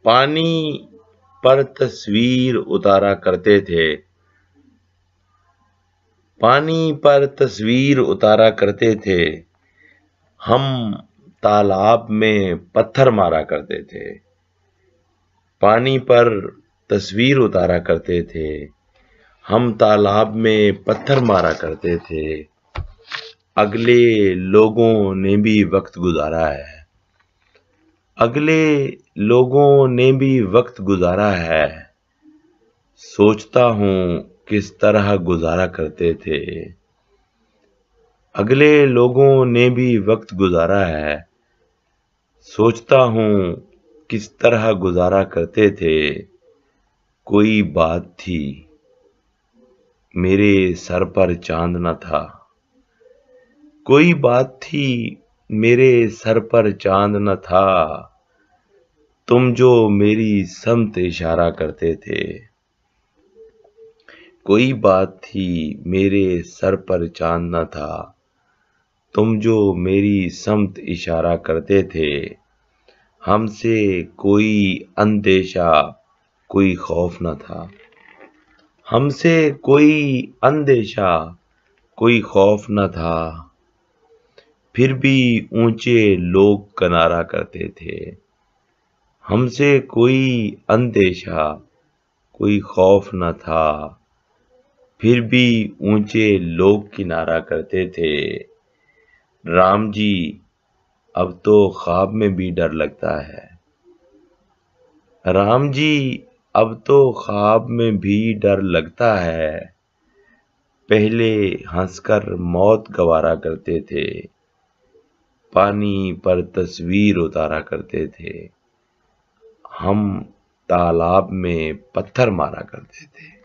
पानी पर तस्वीर उतारा करते थे। पानी पर तस्वीर उतारा करते थे। हम तालाब में पत्थर मारा करते थे। पानी पर तस्वीर उतारा करते थे। हम तालाब में पत्थर मारा करते थे। अगले लोगों ने भी वक्त गुजारा है। अगले लोगों ने भी वक्त गुजारा है। सोचता हूँ किस तरह गुजारा करते थे। अगले लोगों ने भी वक्त गुजारा है। सोचता हूँ किस तरह गुजारा करते थे। कोई बात थी मेरे सर पर चांद न था। कोई बात थी मेरे सर पर चांद न था। तुम जो मेरी समत इशारा करते थे। कोई बात थी मेरे सर पर चांद न था। तुम जो मेरी समत इशारा करते थे। हमसे कोई अंदेशा कोई खौफ न था। हमसे कोई अंदेशा कोई खौफ न था। फिर भी ऊंचे लोग किनारा करते थे। हमसे कोई अंदेशा कोई खौफ न था। फिर भी ऊंचे लोग किनारा करते थे। राम जी अब तो ख्वाब में भी डर लगता है। राम जी अब तो ख्वाब में भी डर लगता है। पहले हंसकर मौत गवारा करते थे। पानी पर तस्वीर उतारा करते थे। हम तालाब में पत्थर मारा करते थे।